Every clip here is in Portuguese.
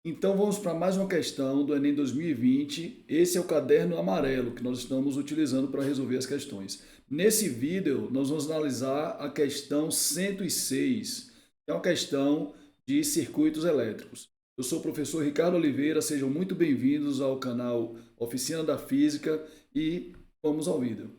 Então vamos para mais uma questão do Enem 2020. Esse é o caderno amarelo que nós estamos utilizando para resolver as questões. Nesse vídeo, nós vamos analisar a questão 106, que é uma questão de circuitos elétricos. Eu sou o professor Ricardo Oliveira, sejam muito bem-vindos ao canal Oficina da Física e vamos ao vídeo.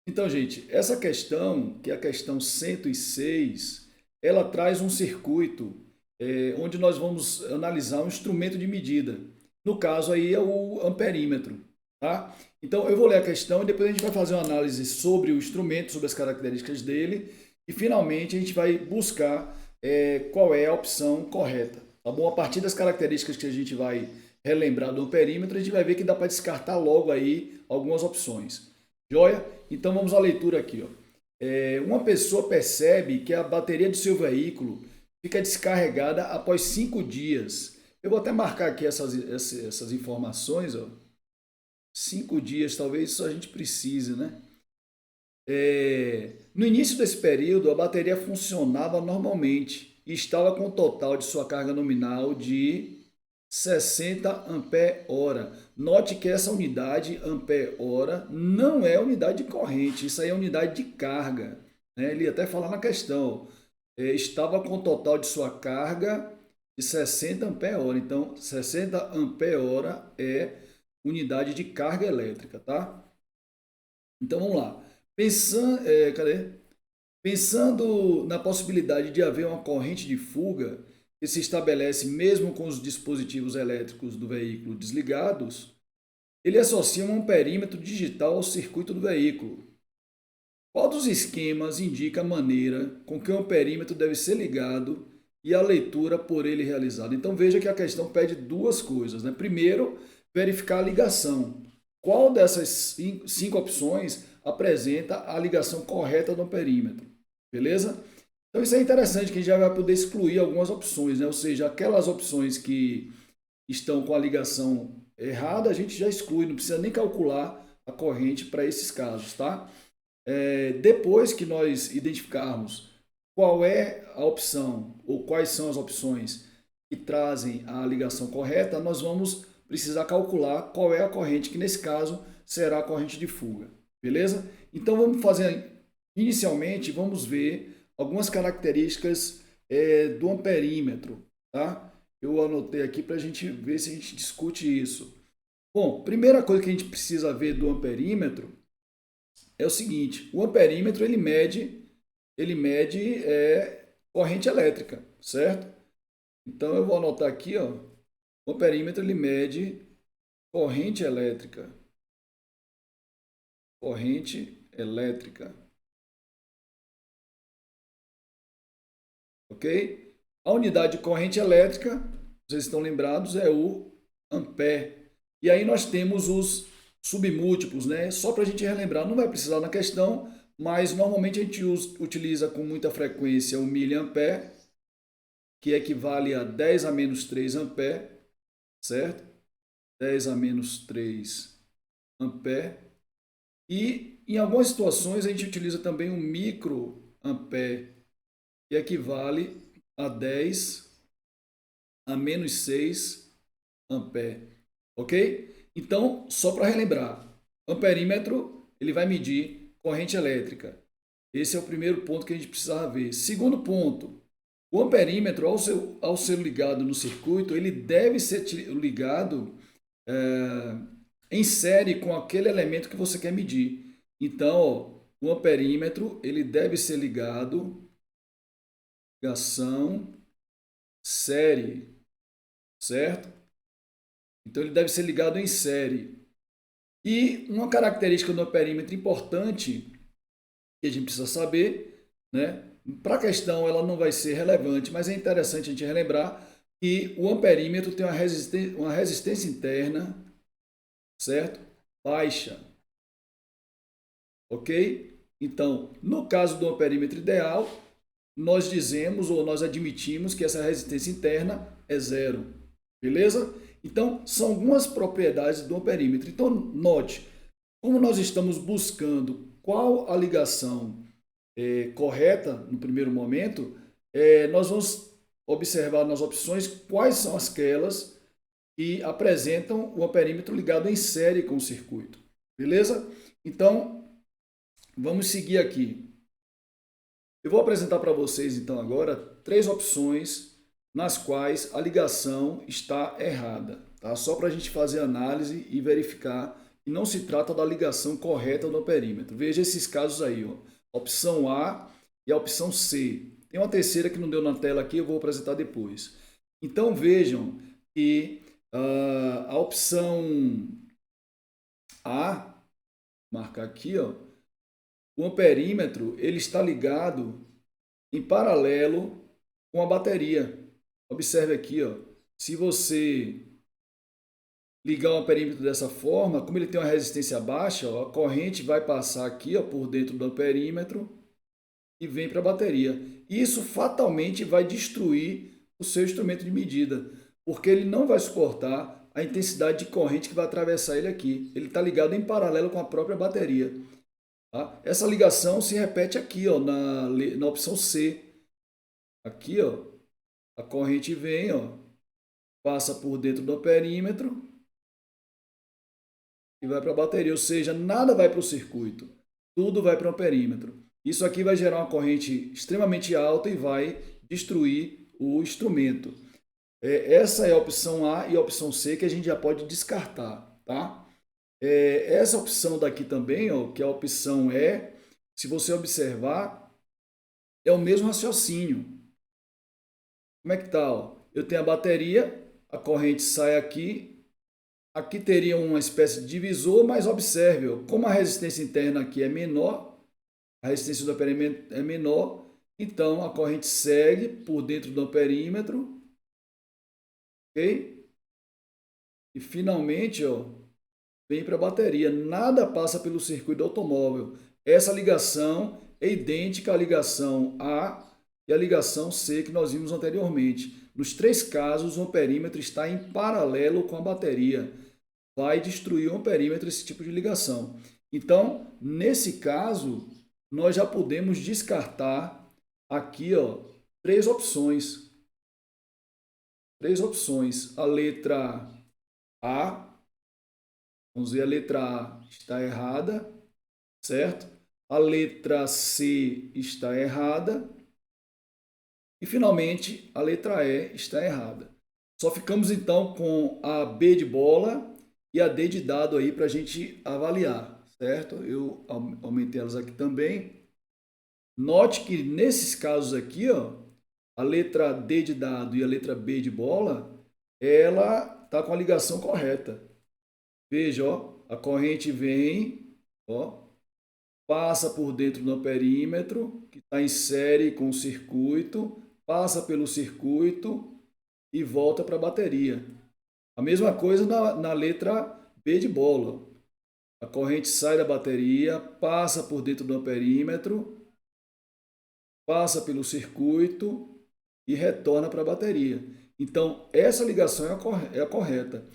Então, gente, essa questão, que é a questão 106, ela traz um circuito onde nós vamos analisar um instrumento de medida. No caso aí é o amperímetro, tá? Então eu vou ler a questão e depois a gente vai fazer uma análise sobre o instrumento, sobre as características dele e finalmente a gente vai buscar qual é a opção correta, tá bom? A partir das características que a gente vai relembrar do amperímetro, a gente vai ver que dá para descartar logo aí algumas opções. Joia? Então vamos à leitura aqui. Ó. Uma pessoa percebe que a bateria do seu veículo fica descarregada após 5 dias. Eu vou até marcar aqui essas informações. Ó. 5 dias, talvez isso a gente precise, né? No início desse período, a bateria funcionava normalmente e estava com um total de sua carga nominal de 60 ampere-hora. Note que essa unidade ampere-hora não é unidade de corrente, isso aí é unidade de carga. Né? Ele até fala na questão, estava com o total de sua carga de 60 ampere-hora. Então, 60 ampere-hora é unidade de carga elétrica, tá? Então, vamos lá. Cadê? Pensando na possibilidade de haver uma corrente de fuga que se estabelece mesmo com os dispositivos elétricos do veículo desligados, ele associa um perímetro digital ao circuito do veículo. Qual dos esquemas indica a maneira com que um perímetro deve ser ligado e a leitura por ele realizada? Então veja que a questão pede duas coisas. Né? Primeiro, verificar a ligação. Qual dessas 5 opções apresenta a ligação correta do perímetro? Beleza? Então isso é interessante que a gente já vai poder excluir algumas opções, né? Ou seja, aquelas opções que estão com a ligação errada, a gente já exclui, não precisa nem calcular a corrente para esses casos, tá? Depois que nós identificarmos qual é a opção ou quais são as opções que trazem a ligação correta, nós vamos precisar calcular qual é a corrente, que nesse caso será a corrente de fuga, beleza? Então vamos fazer, inicialmente, vamos ver algumas características do amperímetro, tá? Eu anotei aqui para a gente ver se a gente discute isso. Bom, primeira coisa que a gente precisa ver do amperímetro é o seguinte: o amperímetro ele mede corrente elétrica, certo? Então eu vou anotar aqui, ó, o amperímetro ele mede corrente elétrica, corrente elétrica, ok? A unidade de corrente elétrica, vocês estão lembrados, é o ampere. E aí nós temos os submúltiplos, né? Só para a gente relembrar, não vai precisar na questão, mas normalmente a gente utiliza com muita frequência o miliampere, que equivale a 10 a menos 3 ampere, certo? 10 a menos 3 ampere. E em algumas situações a gente utiliza também o microampere, que equivale a 10 a menos 6 ampere, ok? Então, só para relembrar, amperímetro ele vai medir corrente elétrica. Esse é o primeiro ponto que a gente precisava ver. Segundo ponto, o amperímetro, ao ser ligado no circuito, ele deve ser ligado em série com aquele elemento que você quer medir. Então, ó, o amperímetro ele deve ser ligado, ligação, série, certo? Então ele deve ser ligado em série. E uma característica do amperímetro importante que a gente precisa saber, né? Para a questão ela não vai ser relevante, mas é interessante a gente relembrar que o amperímetro tem uma resistência interna, certo? Baixa, ok? Então, no caso do amperímetro ideal, nós dizemos ou nós admitimos que essa resistência interna é zero, beleza? Então, são algumas propriedades do amperímetro. Então, note, como nós estamos buscando qual a ligação correta no primeiro momento, nós vamos observar nas opções quais são aquelas que apresentam o amperímetro ligado em série com o circuito. Beleza? Então, vamos seguir aqui. Eu vou apresentar para vocês, então, agora, 3 opções nas quais a ligação está errada. Tá? Só para a gente fazer análise e verificar que não se trata da ligação correta do amperímetro. Veja esses casos aí, ó. Opção A e a opção C. Tem uma terceira que não deu na tela aqui, eu vou apresentar depois. Então, vejam que a opção A, marcar aqui, ó, o amperímetro ele está ligado em paralelo com a bateria. Observe aqui, ó, se você ligar o amperímetro dessa forma, como ele tem uma resistência baixa, ó, a corrente vai passar aqui, ó, por dentro do amperímetro e vem para a bateria. Isso fatalmente vai destruir o seu instrumento de medida, porque ele não vai suportar a intensidade de corrente que vai atravessar ele aqui. Ele está ligado em paralelo com a própria bateria. Tá? Essa ligação se repete aqui, ó, na opção C. Aqui, ó, a corrente vem, ó, passa por dentro do perímetro e vai para a bateria. Ou seja, nada vai para o circuito, tudo vai para o perímetro. Isso aqui vai gerar uma corrente extremamente alta e vai destruir o instrumento. Essa é a opção A e a opção C que a gente já pode descartar, tá? Essa opção daqui também, ó, que é a opção E, se você observar, é o mesmo raciocínio. Como é que tá? Ó? Eu tenho a bateria, a corrente sai aqui, aqui teria uma espécie de divisor, mas observe, ó, como a resistência interna aqui é menor, a resistência do perímetro é menor, então a corrente segue por dentro do perímetro, ok? E finalmente, ó, vem para a bateria. Nada passa pelo circuito do automóvel. Essa ligação é idêntica à ligação A e à ligação C que nós vimos anteriormente. Nos 3 casos, o amperímetro está em paralelo com a bateria. Vai destruir o amperímetro esse tipo de ligação. Então, nesse caso, nós já podemos descartar aqui, ó, 3 opções. 3 opções. A letra A, vamos ver, a letra A está errada, certo? A letra C está errada. E, finalmente, a letra E está errada. Só ficamos, então, com a B de bola e a D de dado aí para a gente avaliar, certo? Eu aumentei elas aqui também. Note que, nesses casos aqui, ó, a letra D de dado e a letra B de bola, ela está com a ligação correta. Veja, ó, a corrente vem, ó, passa por dentro do perímetro, que está em série com o circuito, passa pelo circuito e volta para a bateria. A mesma coisa na letra B de bola. A corrente sai da bateria, passa por dentro do perímetro, passa pelo circuito e retorna para a bateria. Então, essa ligação é a correta.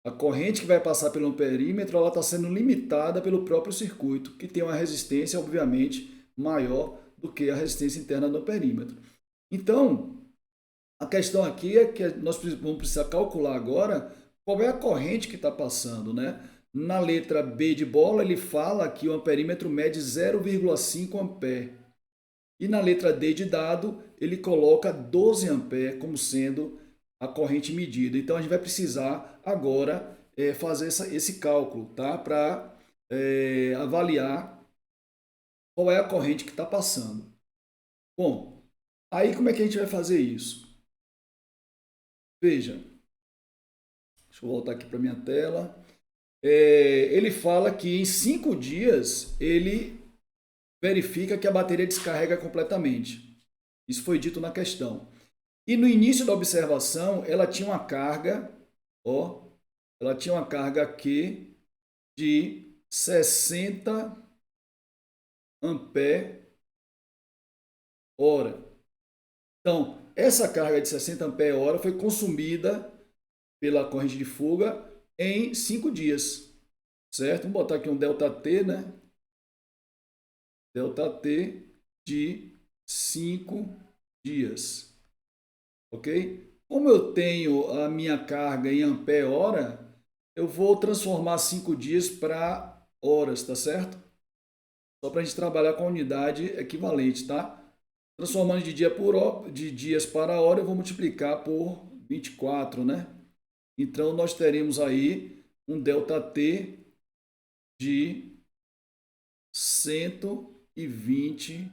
A corrente que vai passar pelo perímetro ela está sendo limitada pelo próprio circuito, que tem uma resistência, obviamente, maior do que a resistência interna do perímetro. Então, a questão aqui é que nós vamos precisar calcular agora qual é a corrente que está passando, né? Na letra B de bola, ele fala que o amperímetro mede 0,5 ampere. E na letra D de dado, ele coloca 12 ampere como sendo a corrente medida. Então, a gente vai precisar agora fazer esse cálculo, tá? Para avaliar qual é a corrente que está passando. Bom, aí como é que a gente vai fazer isso? Veja, deixa eu voltar aqui para minha tela. Ele fala que em 5 dias ele verifica que a bateria descarrega completamente. Isso foi dito na questão. E no início da observação, ela tinha uma carga, ó, ela tinha uma carga aqui de 60 ampere hora. Então, essa carga de 60 ampere hora foi consumida pela corrente de fuga em 5 dias, certo? Vamos botar aqui um ΔT, né? ΔT de 5 dias, ok? Como eu tenho a minha carga em ampere-hora, eu vou transformar 5 dias para horas, tá certo? Só para a gente trabalhar com a unidade equivalente, tá? Transformando de dias para hora, eu vou multiplicar por 24, né? Então, nós teremos aí um ΔT de 120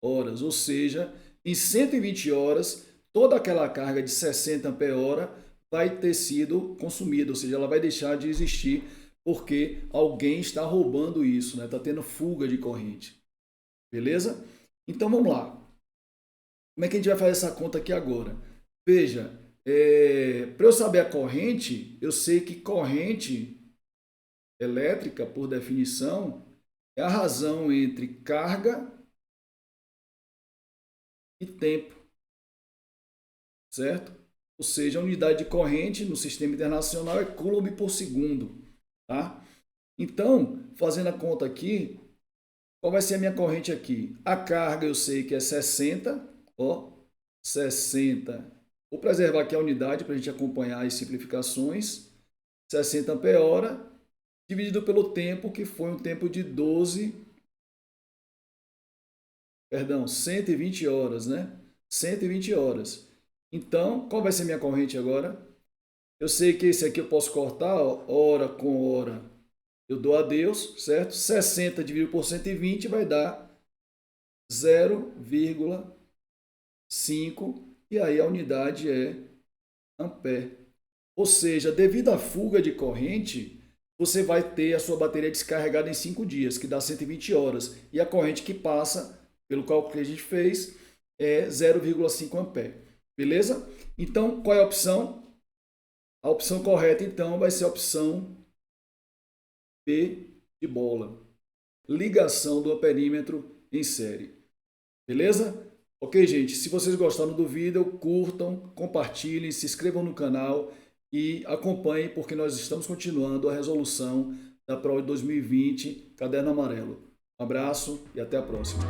horas, ou seja, em 120 horas, toda aquela carga de 60 ampere-hora vai ter sido consumida, ou seja, ela vai deixar de existir porque alguém está roubando isso, né? Está tendo fuga de corrente. Beleza? Então vamos lá. Como é que a gente vai fazer essa conta aqui agora? Veja, para eu saber a corrente, eu sei que corrente elétrica, por definição, é a razão entre carga e tempo, certo? Ou seja, a unidade de corrente no sistema internacional é coulomb por segundo, tá? Então, fazendo a conta aqui, qual vai ser a minha corrente aqui? A carga eu sei que é 60, ó, 60. Vou preservar aqui a unidade para a gente acompanhar as simplificações. 60 ampere-hora dividido pelo tempo, que foi um tempo de 120 horas, né? 120 horas. Então, qual vai ser a minha corrente agora? Eu sei que esse aqui eu posso cortar, ó, hora com hora. Eu dou adeus, certo? 60 dividido por 120 vai dar 0,5 e aí a unidade é ampere. Ou seja, devido à fuga de corrente, você vai ter a sua bateria descarregada em 5 dias, que dá 120 horas. E a corrente que passa, pelo cálculo que a gente fez, é 0,5 ampere. Beleza? Então, qual é a opção? A opção correta, então, vai ser a opção B de bola. Ligação do amperímetro em série. Beleza? Ok, gente? Se vocês gostaram do vídeo, curtam, compartilhem, se inscrevam no canal e acompanhem, porque nós estamos continuando a resolução da prova de 2020, Caderno Amarelo. Um abraço e até a próxima.